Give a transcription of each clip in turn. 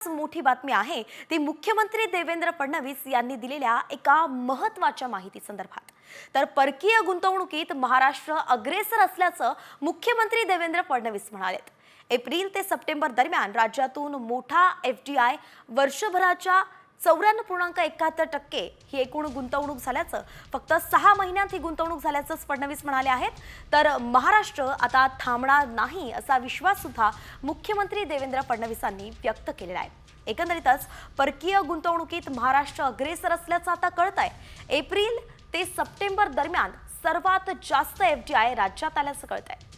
मोठी बातमी आहे ती मुख्यमंत्री देवेंद्र फडणवीस यांनी दिलेल्या एका महत्त्वाच्या माहिती संदर्भात। तर परकीय गुंतवणुकीत महाराष्ट्र अग्रेसर असल्याचं मुख्यमंत्री देवेंद्र फडणवीस म्हणालेत। एप्रिल ते सप्टेंबर दरम्यान राज्यातून मोठा एफडीआय वर्षभराच्या 94.71% ही एकूण गुंतवणूक झाल्याचं, फक्त 6 महिन्यात ही गुंतवणूक झाल्याचं फडणवीस म्हणाले आहेत। तर महाराष्ट्र आता थांबणार नाही असा विश्वास सुद्धा मुख्यमंत्री देवेंद्र फडणवीसांनी व्यक्त केलेला आहे। एकंदरीतच परकीय गुंतवणुकीत महाराष्ट्र अग्रेसर असल्याचं आता कळतंय। एप्रिल ते सप्टेंबर दरम्यान सर्वात जास्त एफडीआय राज्यात आल्याचं कळतंय।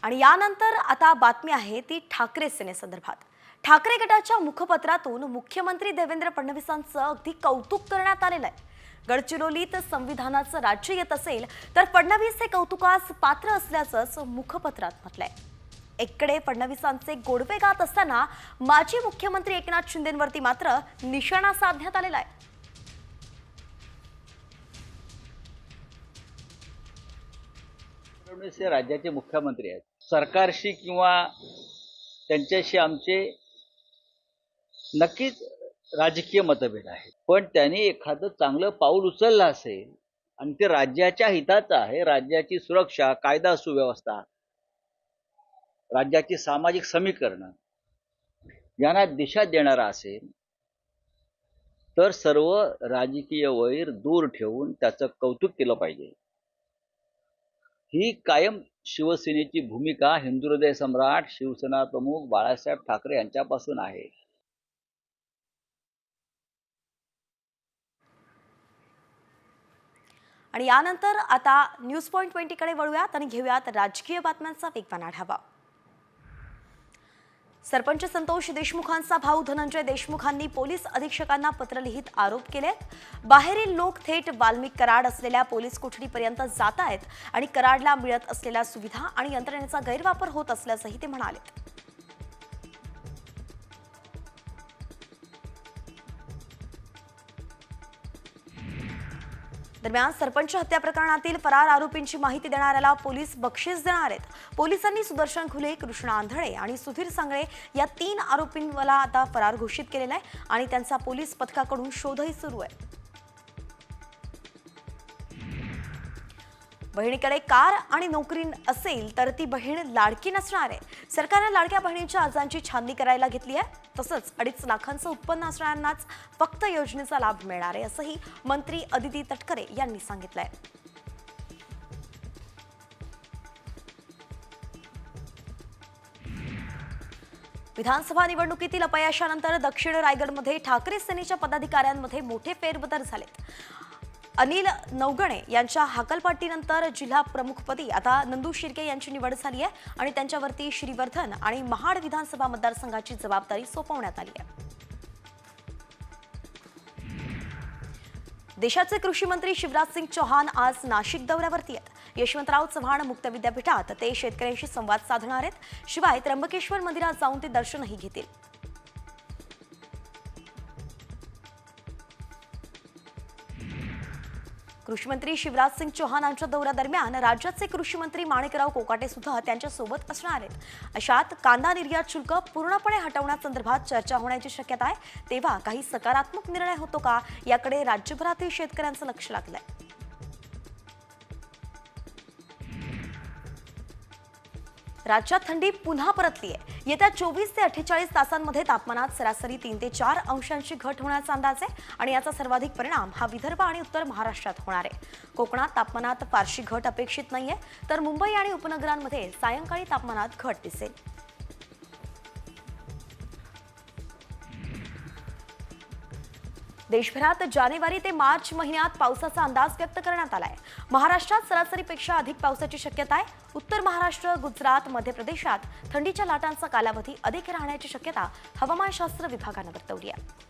आणि यानंतर आता बातमी आहे ती ठाकरे सेनेसंदर्भात। ठाकरे गटाच्या मुखपत्रातून मुख्यमंत्री देवेंद्र फडणवीसांचं अगदी कौतुक करण्यात आलेलं आहे। गडचिरोलीत संविधानाचं राज्य येत असेल तर फडणवीस हे कौतुकास पात्र असल्याचं मुखपत्रात म्हटलंय। एकडे फडणवीसांचे गोडवे गात असताना माजी मुख्यमंत्री एकनाथ शिंदेंवरती मात्र निशाणा साधण्यात आलेला आहे। फडणवीस हे राज्याचे मुख्यमंत्री आहेत। सरकारशी किंवा त्यांच्याशी आमचे नक्कीच राजकीय मतभेद आहेत, पण त्यांनी एखादं चांगलं पाऊल उचललं असेल आणि ते राज्याच्या हिताचं आहे, राज्याची सुरक्षा, कायदा सुव्यवस्था, राज्याची सामाजिक समीकरणं यांना दिशा देणारा असेल तर सर्व राजकीय वैर दूर ठेवून त्याचं कौतुक केलं पाहिजे। ही कायम शिवसेनेची भूमिका हिंदुहृदय सम्राट शिवसेना प्रमुख बाळासाहेब ठाकरे यांच्यापासून आहे। आणि यानंतर आता न्यूज पॉइंट 20 कडे वळूयात आणि घेऊयात राजकीय बातम्यांचा वेगवान आढावा। सरपंच संतोष देशमुखांचा भाऊ धनंजय देशमुखांनी पोलीस अधीक्षकांना पत्र लिहित आरोप केले। बाहेरील लोक थेट वाल्मिक कराड असलेल्या पोलीस कोठडीपर्यंत जात आहेत आणि कराडला मिळत असलेल्या सुविधा आणि यंत्रणेचा गैरवापर होत असल्याचंही ते म्हणाले। दरम्यान सरपंच हत्या प्रकरणातील फरार आरोपींची माहिती देणाऱ्याला पोलीस बक्षीस देणार आहेत। पोलिसांनी सुदर्शन खुले, कृष्णा आंधळे आणि सुधीर सांगळे या 3 आरोपींना आता फरार घोषित केलेला आहे आणि त्यांचा पोलीस पथकाकडून शोधही सुरू आहे। बहिणीकडे कार आणि नोकरी असेल तर ती बहीण लाडकी नसणार आहे। सरकारने लाडक्या बहिणींच्या अर्जांची छाननी करायला घेतली आहे। तसंच 2.5 लाखांचं उत्पन्न असणाऱ्यांनाच फक्त योजनेचा लाभ मिळणार आहे असंही मंत्री अदिती तटकरे यांनी सांगितलंय। विधानसभा निवडणुकीतील अपयशानंतर दक्षिण रायगडमध्ये ठाकरे सेनेच्या पदाधिकाऱ्यांमध्ये मोठे फेरबदल झालेत। अनिल नवगणे यांच्या हकालपट्टीनंतर जिल्हा प्रमुखपदी आता नंदू शिर्के यांची निवड झाली आहे आणि त्यांच्यावरती श्रीवर्धन आणि महाड विधानसभा मतदारसंघाची जबाबदारी सोपवण्यात आली आहे। देशाचे कृषी मंत्री शिवराज सिंग चौहान आज नाशिक दौऱ्यावरती आहेत। यशवंतराव चव्हाण मुक्त विद्यापीठात ते शेतकऱ्यांशी संवाद साधणार आहेत। शिवाय त्र्यंबकेश्वर मंदिरात जाऊन ते दर्शनही घेतील। कृषी मंत्री शिवराज सिंग चौहान यांच्या दौऱ्यादरम्यान राज्याचे कृषी मंत्री माणिकराव कोकाटे सुद्धा त्यांच्या सोबत असणार आहेत। अशात कांदा निर्यात शुल्क पूर्णपणे हटवण्यासंदर्भात चर्चा होण्याची शक्यता आहे। तेव्हा काही सकारात्मक निर्णय होतो का याकडे राज्यभरातील शेतकऱ्यांचं लक्ष लागलंय। राज्यात थंडी पुन्हा परतली आहे। येत्या 24 ते 48 तासांमध्ये तापमानात सरासरी 3 ते 4 अंशांची घट होण्याचा अंदाज आहे आणि याचा सर्वाधिक परिणाम हा विदर्भ आणि उत्तर महाराष्ट्रात होणार आहे। कोकणात तापमानात फारशी घट अपेक्षित नाहीये, तर मुंबई आणि उपनगरांमध्ये सायंकाळी तापमानात घट दिसेल। देशभरात जानेवारी ते मार्च महिन्यात पावसाचा अंदाज व्यक्त करण्यात आलाय। महाराष्ट्रात सरासरीपेक्षा अधिक पावसाची शक्यता आहे। उत्तर महाराष्ट्र, गुजरात, मध्य प्रदेशात थंडीच्या लाटांचा कालावधी अधिक राहण्याची शक्यता हवामानशास्त्र विभागाने वर्तवली आहे।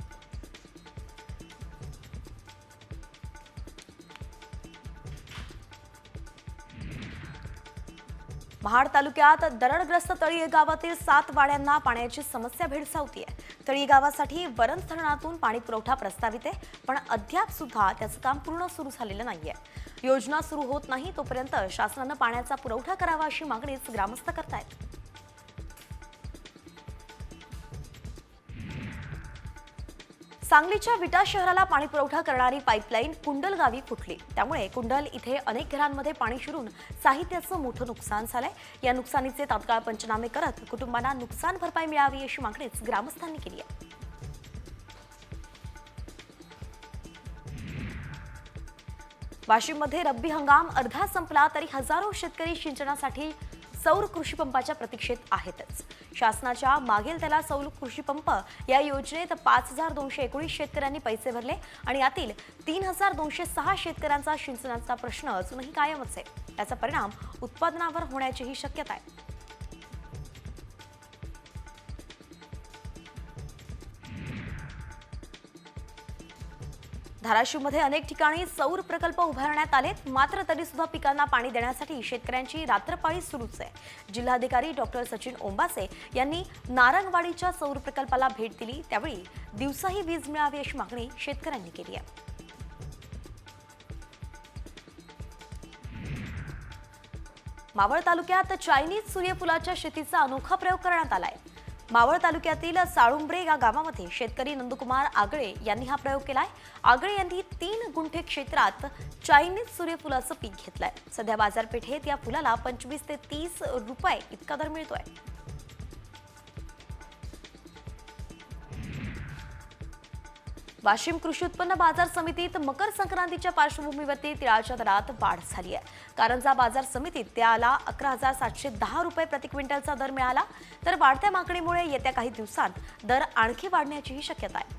महाड तालुक्यात दरडग्रस्त तळी गावातील 7 वाड्यांना पाण्याची समस्या भेडसावतीये। तळी गावासाठी वरंध धरणातून पाणी पुरवठा प्रस्तावित आहे, पण अद्याप सुद्धा त्याचं काम पूर्ण सुरू झालेलं नाहीये। योजना सुरू होत नाही तोपर्यंत शासनानं पाण्याचा पुरवठा करावा अशी मागणीच ग्रामस्थ करतायत. सांगलीच्या विटा शहराला पाणी पुरवठा करणारी पाईपलाईन कुंडल गावी फुटली. त्यामुळे कुंडल इथे अनेक घरांमध्ये पाणी शिरून साहित्याचं मोठं नुकसान झालंय. या नुकसानीचे तात्काळ पंचनामे करत कुटुंबांना नुकसान भरपाई मिळावी अशी मागणीच ग्रामस्थांनी केली आहे. वाशिममध्ये रब्बी हंगाम अर्धा संपला तरी हजारो शेतकरी सिंचनासाठी सौर कृषी पंपाच्या प्रतीक्षेत आहेतच. शासनाच्या मागेल त्याला सौर कृषी पंप या योजनेत 5,219 शेतकऱ्यांनी पैसे भरले आणि यातील 3,206 शेतकऱ्यांचा सिंचनाचा प्रश्न अजूनही कायमच आहे. याचा परिणाम उत्पादनावर होण्याचीही शक्यता आहे. धाराशिवमध्ये अनेक ठिकाणी सौर प्रकल्प उभारण्यात आलेत. मात्र तरी सुद्धा पिकांना पाणी देण्यासाठी शेतकऱ्यांची रात्रपाळी सुरूच आहे. जिल्हाधिकारी डॉक्टर सचिन ओंबासे यांनी नारंगवाडीच्या सौर प्रकल्पाला भेट दिली. त्यावेळी दिवसाही वीज मिळावी अशी मागणी शेतकऱ्यांनी केली आहे. मावळ तालुक्यात चायनीज सूर्यफुलाच्या शेतीचा अनोखा प्रयोग करण्यात आलाय. मावळ तालुक्यातील साळुंबरे या गावामध्ये शेतकरी नंदकुमार आगळे यांनी हा प्रयोग केलाय. आगळे यांनी 3 गुंठे क्षेत्रात चायनीज सूर्यफुलाचं पीक घेतलंय. सध्या बाजारपेठेत या फुलाला 25 ते 30 रुपये इतका दर मिळतोय. वाशिम कृषी उत्पन्न बाजार समितीत मकर संक्रांतीच्या पार्श्वभूमीवरती तिळाच्या दरात वाढ झाली आहे. कारंजा बाजार समितीत तिळाला 11,710 रुपये प्रति क्विंटलचा दर मिळाला. तर वाढत्या मागणीमुळे येत्या काही दिवसांत दर आणखी वाढण्याचीही शक्यता आहे.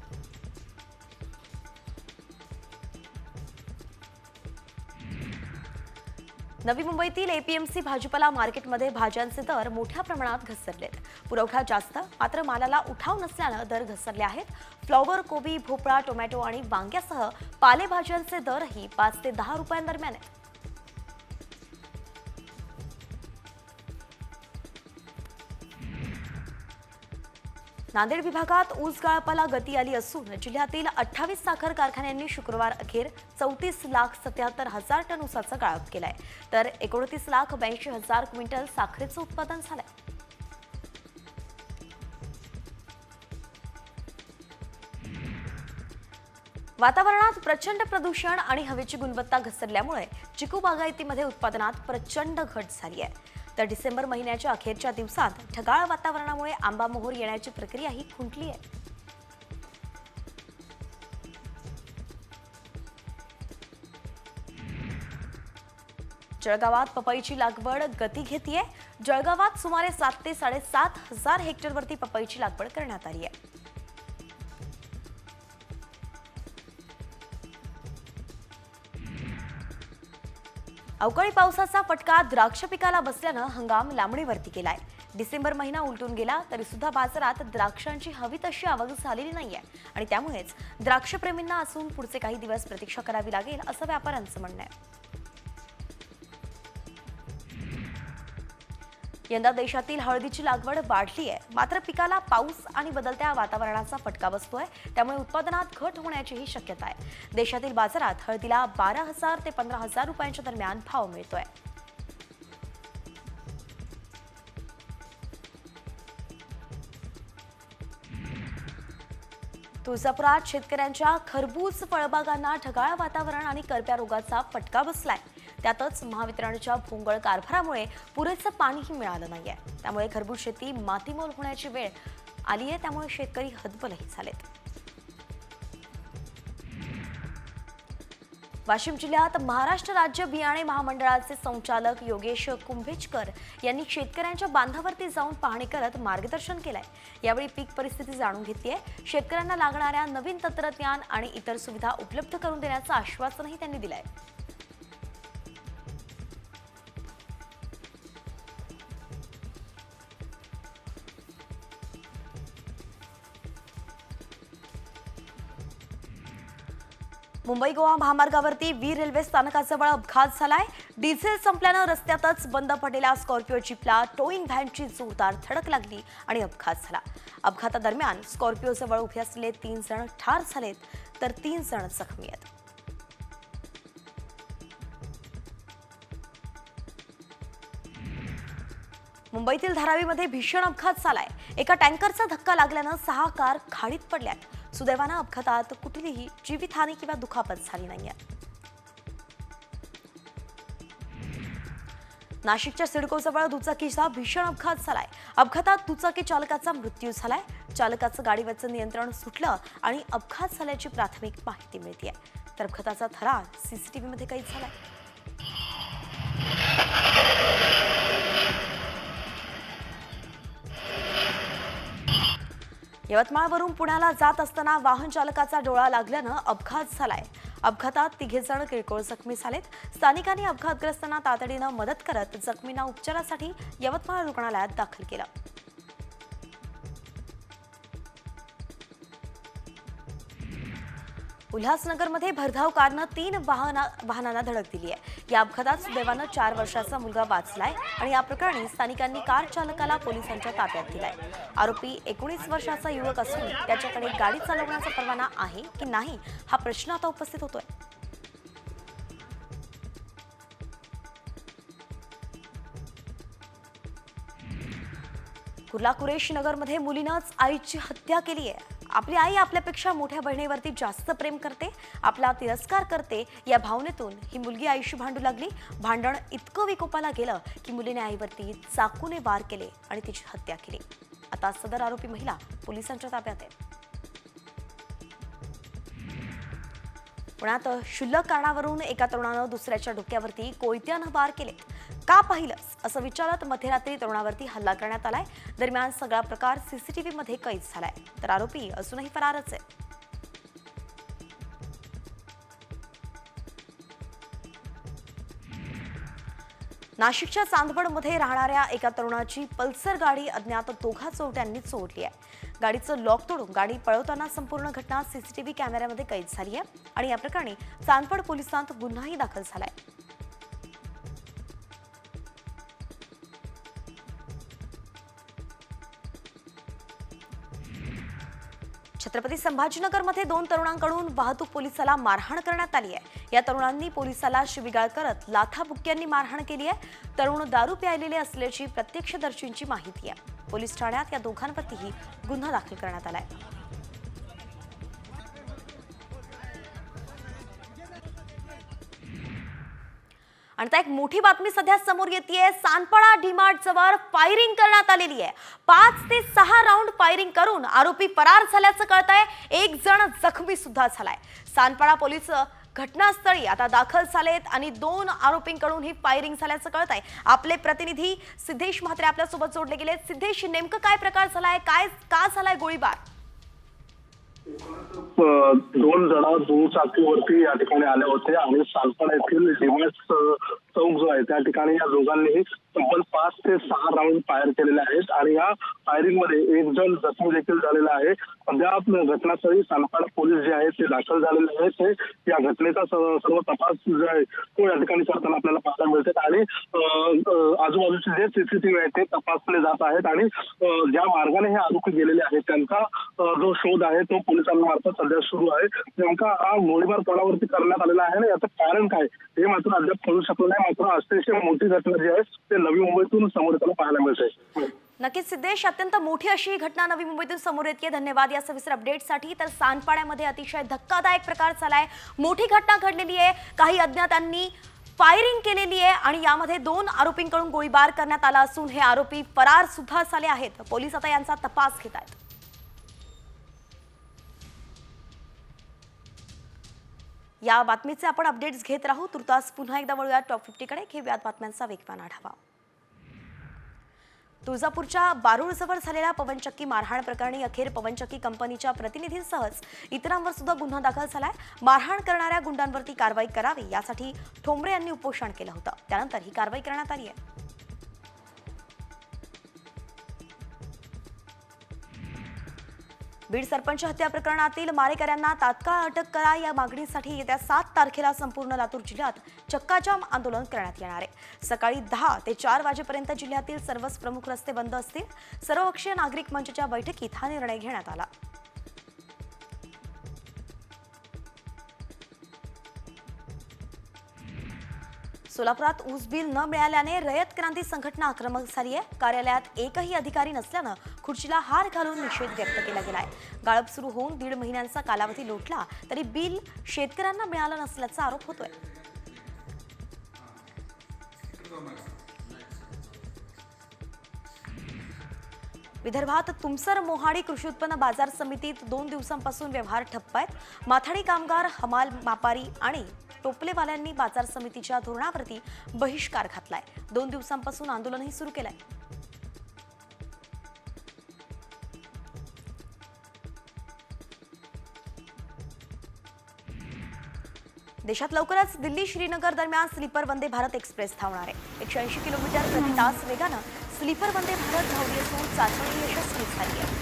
नवी मुंबईतील एपीएमसी भाजीपाला मार्केटमध्ये भाज्यांचे दर मोठ्या प्रमाणात घसरलेत. पुरवठा जास्त मात्र मालाला उठाव नसल्यानं दर घसरले आहेत. फ्लॉवर, कोबी, भोपळा, टोमॅटो आणि वांग्यासह पालेभाज्यांचे दरही 5 ते 10 रुपयांदरम्यान आहेत. नांदेड विभागात ऊस गाळपाला गती आली असून जिल्ह्यातील 28 साखर कारखान्यांनी शुक्रवार अखेर 34,77,000 टन ऊसाचा गाळप केलाय. तर 29,82,000 क्विंटल साखरेचं उत्पादन झालंय. वातावरणात प्रचंड प्रदूषण आणि हवेची गुणवत्ता घसरल्यामुळे चिकू बागायतीमध्ये उत्पादनात प्रचंड घट झाली आहे. तर डिसेंबर महिन्याच्या अखेरच्या दिवसात ढगाळ वातावरणामुळे आंबा मोहोर येण्याची प्रक्रियाही खुंटली आहे. जळगावात पपईची लागवड गती घेतेय. जळगावात सुमारे 7 ते 7.5 हजार हेक्टरवरती पपईची लागवड करण्यात आली आहे. अवकाळी पावसाचा फटका द्राक्ष पिकाला बसल्यानं हंगाम लांबणीवरती गेलाय. डिसेंबर महिना उलटून गेला तरी सुद्धा बाजारात द्राक्षांची हवी तशी आवक झालेली नाहीये आणि त्यामुळेच द्राक्षप्रेमींना असून पुढचे काही दिवस प्रतीक्षा करावी लागेल असं व्यापाऱ्यांचं म्हणणं आहे. यंदा देशातील हळदीची लागवड वाढली आहे. मात्र पिकाला पाऊस आणि बदलत्या वातावरणाचा फटका बसतोय. त्यामुळे उत्पादनात घट होण्याचीही शक्यता आहे. देशातील बाजारात हळदीला 12,000 ते 15,000 रुपयांच्या दरम्यान भाव मिळतोय. तुळजापुरात शेतकऱ्यांच्या खरबूज फळबागांना ढगाळ वातावरण आणि करप्या रोगाचा फटका बसलाय. त्यातच महावितरणच्या भोंगळ कारभारामुळे पुरेसं पाणीही मिळालं नाहीये. त्यामुळे खरबूज शेती मातीमोल होण्याची वेळ आली आहे. त्यामुळे शेतकरी हतबलही झालेत. वाशिम जिल्ह्यात महाराष्ट्र राज्य बियाणे महामंडळाचे संचालक योगेश कुंभेजकर यांनी शेतकऱ्यांच्या बांधावरती जाऊन पाहणी करत मार्गदर्शन केलंय. यावेळी पीक परिस्थिती जाणून घेतलीय. शेतकऱ्यांना लागणाऱ्या नवीन तंत्रज्ञान आणि इतर सुविधा उपलब्ध करून देण्याचं आश्वासनही त्यांनी दिलंय. मुंबई गोवा महामार्गावरती वीर रेल्वे स्थानकाजवळ अपघात झालाय. डिझेल संपल्यानं रस्त्यातच बंद पडलेल्या स्कॉर्पिओ जीपला टोईंग व्हॅनची जोरदार धडक लागली आणि अपघात झाला. अपघातादरम्यान स्कॉर्पिओजवळ उभे असलेले 3 जण ठार झालेत तर 3 जण जखमी आहेत. मुंबईतील धारावीमध्ये भीषण अपघात झालाय. एका टँकरचा धक्का लागल्यानं 6 कार खाडीत पडल्यात. सुदैवानं अपघातात कुठलीही जीवितहानी किंवा दुखापत झाली नाहीये. नाशिकच्या सिडकोजवळ दुचाकीचा भीषण अपघात झालाय. अपघातात दुचाकी चालकाचा मृत्यू झालाय. चालकाचं गाडीवरचं नियंत्रण सुटलं आणि अपघात झाल्याची प्राथमिक माहिती मिळतेय. तर अपघाताचा थरार सीसीटीव्हीमध्ये कैद झालाय. यवतमाळवरून पुण्याला जात असताना वाहन चालकाचा डोळा लागल्यानं अपघात झालाय. अपघातात 3 जण किरकोळ जखमी झालेत. स्थानिकांनी अपघातग्रस्तांना तातडीनं मदत करत जखमींना उपचारासाठी यवतमाळ रुग्णालयात दाखल केलं. उल्हासनगरमध्ये भरधाव कारनं 3 वाहनांना धडक दिली आहे. या अपघातात सुदैवानं 4 वर्षाचा मुलगा वाचलाय आणि या प्रकरणी स्थानिकांनी कार चालकाला पोलिसांच्या ताब्यात दिलाय. आरोपी 19 वर्षाचा युवक असून त्याच्याकडे गाडी चालवण्याचा परवाना आहे की नाही हा प्रश्न आता उपस्थित होतोय. कुर्ला कुरेश नगरमध्ये मुलीनंच आईची हत्या केली आहे. आपली आई आपल्यापेक्षा मोठ्या बहिणीवरती जास्त प्रेम करते, आपला तिरस्कार करते, या भावनेतून ही मुलगी आईशी भांडू लागली. भांडण इतकं विकोपाला गेलं की मुलीने आईवरती चाकूने वार केले आणि तिची हत्या केली. आता सदर आरोपी महिला पोलिसांच्या ताब्यात आहे. पुण्यात क्षुल्लक कारणावरून एका तरुणानं दुसऱ्याच्या डोक्यावरती कोयत्यानं वार केले. का पाहिलंस असं विचारत मध्यरात्री तरुणावरती हल्ला करण्यात आलाय. दरम्यान सगळा प्रकार सीसीटीव्हीमध्ये कैद झालाय. तर आरोपी अजूनही फरारच आहे. नाशिकच्या चांदवडमध्ये राहणाऱ्या एका तरुणाची पल्सर गाडी अज्ञात दोघा चोरट्यांनी चोरली आहे. गाडीचं लॉक तोडून गाडी पळवताना संपूर्ण घटना सीसीटीव्ही कॅमेऱ्यामध्ये कैद झाली आहे आणि या प्रकरणी चांदवड पोलिसांत गुन्हाही दाखल झालाय. छत्रपती संभाजीनगरमध्ये 2 तरुणांकडून वाहतूक पोलिसाला मारहाण करण्यात आली आहे. या तरुणांनी पोलिसाला शिवीगाळ करत लाथाबुक्क्यांनी मारहाण केली आहे. तरुण दारू प्यायलेले असल्याची प्रत्यक्षदर्शींची माहिती आहे. पोलीस ठाण्यात या दोघांवरतीही गुन्हा दाखल करण्यात आलाय. आणि आता एक मोठी बातमी सध्या समोर येतेय. सानपाडा डीमार्ट जवळ फायरिंग करण्यात आलेली आहे. 5 ते 6 राऊंड फायरिंग करून आरोपी फरार झाल्याचं कळतंय. 1 जण जखमी सुद्धा झालाय. सानपाडा पोलीस घटनास्थळी आता दाखल झालेत आणि 2 आरोपींकडून ही फायरिंग झाल्याचं कळतंय. आपले प्रतिनिधी सिद्धेश म्हात्रे आपल्यासोबत जोडले गेले. सिद्धेश, नेमकं काय प्रकार झालाय, का झालाय गोळीबार? 2 जण दुचाकीवरती या ठिकाणी आले होते आणि सानपाडा येथील डीमार्ट चौक जो आहे त्या ठिकाणी या दोघांनी तब्बल 5 ते 6 राऊंड फायर केलेले आहेत आणि या फायरिंग मध्ये 1 जण जखमी देखील झालेला आहे. सध्या घटनास्थळी सानपाडा पोलीस जे आहेत ते दाखल झालेले आहेत. ते या घटनेचा सर्व तपास जो आहे तो या ठिकाणी करताना आपल्याला पाहायला मिळते आणि आजूबाजूचे जे सीसीटीव्ही आहेत ते तपासले जात आहेत आणि ज्या मार्गाने हे आरोपी गेलेले आहेत त्यांचा जो शोध आहे तो पोलिसांमार्फत सध्या सुरू आहे. नेमका हा गोळीबार कोणावरती करण्यात आलेला आहे आणि याचं कारण काय हे मात्र अद्याप कळू शकलं नाही. मात्र अतिशय मोठी घटना जी आहे ते नवी मुंबईतून समोर येताना पाहायला मिळते. नक्कीच सिद्धेश, अत्यंत मोठी अशी घटना नवी मुंबईतून समोर येते. धन्यवाद या सविस्तर अपडेटसाठी. तर सानपाड्यामध्ये अतिशय धक्कादायक प्रकार झालाय. मोठी घटना घडलेली आहे. काही अज्ञातांनी फायरिंग केलेली आहे आणि यामध्ये 2 आरोपींकडून गोळीबार करण्यात आला असून हे आरोपी फरार सुद्धा झाले आहेत. पोलीस आता यांचा तपास घेत आहेत. या बातमीचे आपण अपडेट्स घेत राहू. तुर्तास पुन्हा एकदा वळूया टॉप 50 कडे. घेऊयात बातम्यांचा वेगवान आढावा. तुळजापूरच्या बारूळजवळ झालेल्या पवनचक्की मारहाण प्रकरणी अखेर पवनचक्की कंपनीच्या प्रतिनिधींसहच इतरांवर सुद्धा गुन्हा दाखल झालाय. मारहाण करणाऱ्या गुंडांवरती कारवाई करावी यासाठी ठोंबरे यांनी उपोषण केलं होतं. त्यानंतर ही कारवाई करण्यात आली आहे. बीड सरपंच हत्या प्रकरणातील मारेकऱ्यांना तात्काळ अटक करा या मागणीसाठी येत्या 7 तारखेला संपूर्ण लातूर जिल्ह्यात चक्काजाम आंदोलन करण्यात येणार आहे. सकाळी 10 ते 4 वाजेपर्यंत जिल्ह्यातील सर्वच प्रमुख रस्ते बंद असतील. सर्वपक्षीय नागरिक मंचच्या बैठकीत हा निर्णय घेण्यात आला. सोलापुरात ऊस बिल न मिळाल्याने रयत क्रांती संघटना आक्रमक झाली आहे. कार्यालयात एकही अधिकारी नसल्यानं खुर्चीला हार घालून निषेध व्यक्त केला गेलाय. गाळप सुरू होऊन 1.5 महिन्यांचा कालावधी लोटला तरी बिल शेतकऱ्यांना मिळालं नसल्याचा आरोप होतोय. विदर्भात तुमसर मोहाडी कृषी उत्पन्न बाजार समितीत 2 दिवसांपासून व्यवहार ठप्प आहेत. माथाडी कामगार, हमाल, व्यापारी आणि टोपलेवाल्यांनी बाजार समितीच्या धोरणावरती बहिष्कार घातलाय. 2 दिवसांपासून आंदोलनही सुरू केलंय. देशात लवकरच दिल्ली श्रीनगर दरम्यान स्लीपर वंदे भारत एक्सप्रेस धावणार आहे. 180 किलोमीटर प्रति तास वेगानं स्लीपर वंदे भारत धावली असून चाचणी यशस्वी झाली आहे.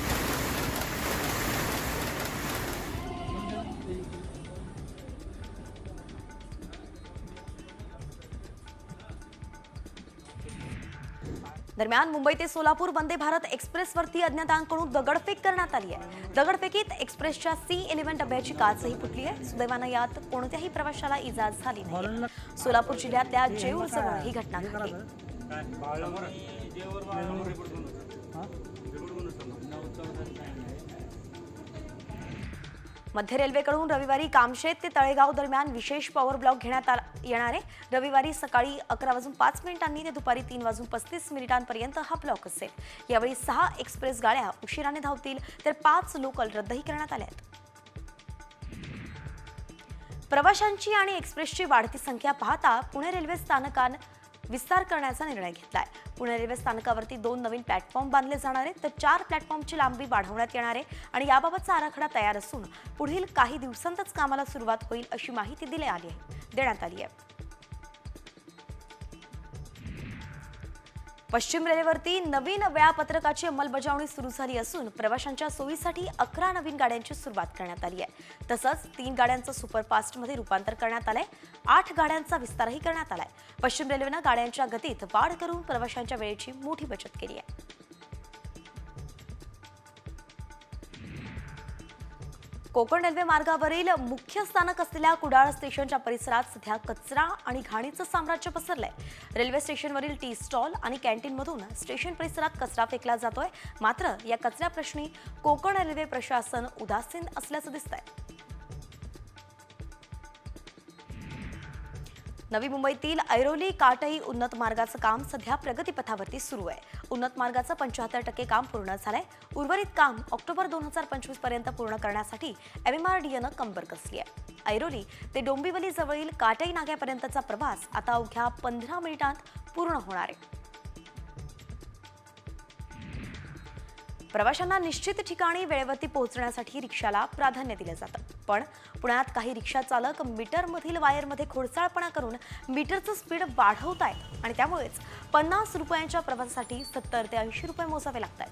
दरम्यान मुंबई ते सोलापूर वंदे भारत एक्सप्रेसवरती अज्ञातांकडून दगडफेक करण्यात आली आहे. दगडफेकीत एक्सप्रेसच्या C11 डब्याची काचही फुटली आहे. सुदैवानं यात कोणत्याही प्रवाशाला इजा झाली नाही. सोलापूर जिल्ह्यातल्या जेऊरजवळ ही घटना घडली. मध्य रेल्वेकडून रविवारी कामशेत ते तळेगाव दरम्यान विशेष पॉवर ब्लॉक घेण्यात येणार आहे. रविवारी सकाळी 11:05 ते दुपारी 3:35 हा ब्लॉक असेल. यावेळी 6 एक्सप्रेस गाड्या उशिराने धावतील तर 5 लोकल रद्दही करण्यात आल्या आहेत. प्रवाशांची आणि एक्सप्रेसची वाढती संख्या पाहता पुणे रेल्वे स्थानकात विस्तार करण्याचा निर्णय घेतलाय. पुणे रेल्वे स्थानकावरती 2 नवीन प्लॅटफॉर्म बांधले जाणार आहेत तर 4 प्लॅटफॉर्मची लांबी वाढवण्यात येणार आहे आणि याबाबतचा आराखडा तयार असून पुढील काही दिवसांतच कामाला सुरुवात होईल अशी माहिती देण्यात आली आहे. पश्चिम रेल्वेवरती नवीन वेळापत्रकाची अंमलबजावणी सुरू झाली असून प्रवाशांच्या सोयीसाठी 11 नवीन गाड्यांची सुरुवात करण्यात आली आहे. तसंच 3 गाड्यांचं सुपरफास्टमध्ये रूपांतर करण्यात आलंय. 8 गाड्यांचा विस्तारही करण्यात आलाय. पश्चिम रेल्वेनं गाड्यांच्या गतीत वाढ करून प्रवाशांच्या वेळेची मोठी बचत केली आहे. कोकण रेल्वे मार्गावरील मुख्य स्थानक असलेल्या कुडाळ स्टेशनच्या परिसरात सध्या कचरा आणि घाणीचं साम्राज्य पसरलंय. रेल्वे स्टेशनवरील टी स्टॉल आणि कॅन्टीनमधून स्टेशन परिसरात कचरा फेकला जातोय. मात्र या कचऱ्या प्रश्नी कोकण रेल्वे प्रशासन उदासीन असल्याचं दिसतंय. नवी मुंबईतील ऐरोली काटई उन्नत मार्गाचं काम सध्या प्रगतीपथावरती सुरू आहे. उन्नत मार्गाचं 75% काम पूर्ण झालंय. उर्वरित काम ऑक्टोबर 2025 पर्यंत पूर्ण करण्यासाठी MMRDAनं कंबर कसली आहे. ऐरोली ते डोंबिवली जवळील काटई नाक्यापर्यंतचा प्रवास आता अवघ्या 15 मिनिटांत पूर्ण होणार आहे. प्रवाशांना निश्चित ठिकाणी वेळेवरती पोहोचण्यासाठी रिक्षाला प्राधान्य दिलं जातं. पण पुण्यात काही रिक्षा चालक मीटरमधील वायरमध्ये खोडसाळपणा करून मीटरचं स्पीड वाढवतायत आणि त्यामुळेच 50 रुपयांच्या प्रवासासाठी 70 ते 80 रुपये मोजावे लागतात.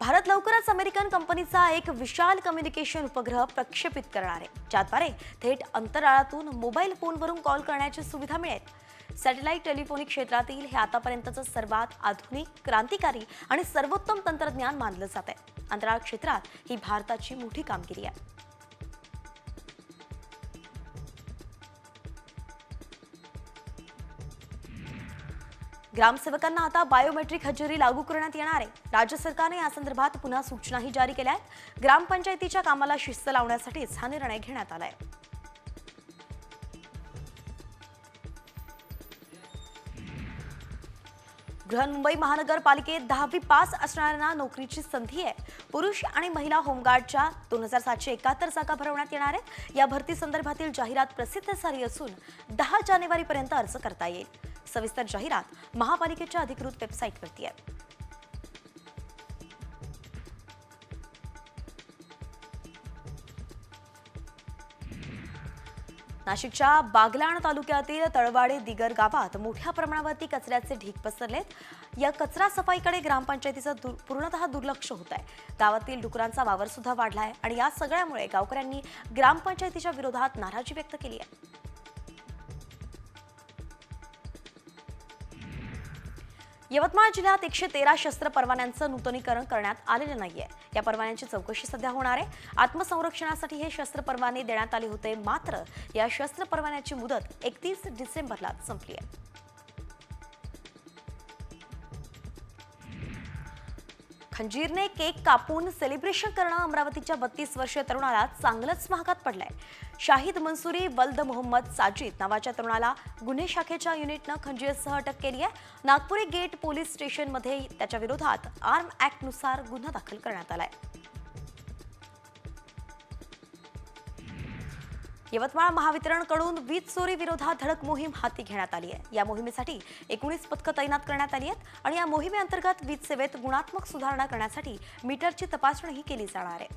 भारत लवकरच अमेरिकन कंपनीचा एक विशाल कम्युनिकेशन उपग्रह प्रक्षेपित करणार आहे, ज्याद्वारे थेट अंतराळातून मोबाईल फोनवरून कॉल करण्याची सुविधा मिळेल. सॅटेलाइट टेलिफोनिक क्षेत्रातील हे आतापर्यंतचं सर्वात आधुनिक, क्रांतिकारी आणि सर्वोत्तम तंत्रज्ञान मानलं जात आहे. अंतराळ क्षेत्रात ही भारताची मोठी कामगिरी आहे. ग्रामसेवकांना आता बायोमेट्रिक हजेरी लागू करण्यात येणार आहे. राज्य सरकारने या संदर्भात पुन्हा सूचनाही जारी केल्या आहेत. ग्रामपंचायतीच्या कामाला शिस्त लावण्यासाठीच हा निर्णय घेण्यात आलाय. बृहन्मुंबई महानगरपालिकेत 10वी पास असणाऱ्यांना नोकरीची संधी आहे. पुरुष आणि महिला होमगार्डच्या 2771 जागा भरवण्यात येणार आहेत. या भरती संदर्भातील जाहिरात प्रसिद्ध झाली असून 10 जानेवारीपर्यंत अर्ज करता येईल. सविस्तर जाहिरात महापालिकेच्या अधिकृत वेबसाईटवरती आहे. नाशिकच्या बागलाण तालुक्यातील तळवाडे दिगर गावात मोठ्या प्रमाणावरती कचऱ्याचे ढीग पसरलेत. या कचरा सफाईकडे ग्रामपंचायतीचं पूर्णतः दुर्लक्ष होत आहे. गावातील डुकरांचा वावर सुद्धा वाढलाय आणि या सगळ्यामुळे गावकऱ्यांनी ग्रामपंचायतीच्या विरोधात नाराजी व्यक्त केली आहे. यवतमाळ जिल्ह्यात 113 शस्त्र परवान्यांचं नूतनीकरण करण्यात आलेलं नाहीये. या परवान्यांची चौकशी सध्या होणार आहे. आत्मसंरक्षणासाठी हे शस्त्र परवाने देण्यात आले होते, मात्र या शस्त्र परवान्याची मुदत 31 डिसेंबरला संपली आहे. खंजीरने केक कापून सेलिब्रेशन करणं अमरावतीच्या 32 वर्षीय तरुणाला चांगलंच महागात पडलंय. शाहिद मंसुरी वल्द मोहम्मद साजिद नावाच्या तरुणाला गुन्हे शाखेच्या युनिटनं खंजीरसह अटक केली आहे. नागपुरी गेट पोलीस स्टेशनमध्ये त्याच्या विरोधात आर्म ॲक्टनुसार गुन्हा दाखल करण्यात आलाय. यवतमाळ महावितरणकडून वीज चोरी विरोधात धडक मोहीम हाती घेण्यात आली आहे. या मोहिमेसाठी 19 पथकं तैनात करण्यात आली आहेत आणि या मोहिमेअंतर्गत वीज सेवेत गुणात्मक सुधारणा करण्यासाठी मीटरची तपासणीही केली जाणार आहे.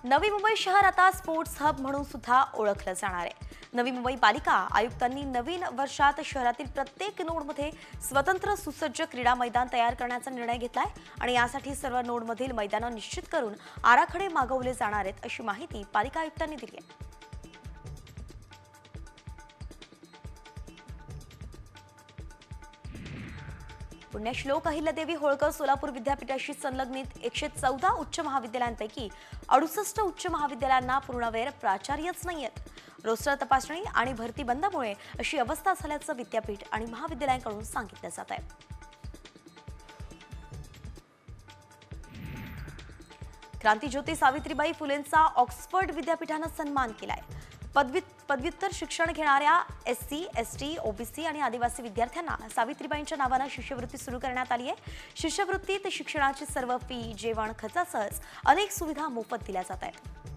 नवी मुंबई शहर आता स्पोर्ट्स हब म्हणून सुद्धा ओळखलं जाणार आहे. नवी मुंबई पालिका आयुक्तांनी नवीन वर्षात शहरातील प्रत्येक नोडमध्ये स्वतंत्र सुसज्ज क्रीडा मैदान तयार करण्याचा निर्णय घेतलाय आणि यासाठी सर्व नोडमधील मैदानं निश्चित करून आराखडे मागवले जाणार आहेत, अशी माहिती पालिका आयुक्तांनी दिली आहे. पुण्यश्लोक अहिल्यादेवी होळकर सोलापूर विद्यापीठाशी संलग्नित 114 उच्च महाविद्यालयांपैकी 68 उच्च महाविद्यालयांना पूर्णवेळ प्राचार्यच नाहीयेत. रोस्टर तपासणी आणि भरती बंदामुळे अशी अवस्था झाल्याचं विद्यापीठ आणि महाविद्यालयांकडून सांगितलं जात आहे. क्रांतीज्योती सावित्रीबाई फुलेंचा ऑक्सफर्ड विद्यापीठानं सन्मान केलाय. पदव्युत्तर शिक्षण घेणाऱ्या SC, ST, OBC आणि आदिवासी विद्यार्थ्यांना सावित्रीबाईंच्या नावानं शिष्यवृत्ती सुरू करण्यात आली आहे. शिष्यवृत्तीत शिक्षणाची सर्व फी, जेवण खर्चासह अनेक सुविधा मोफत दिल्या जात आहेत.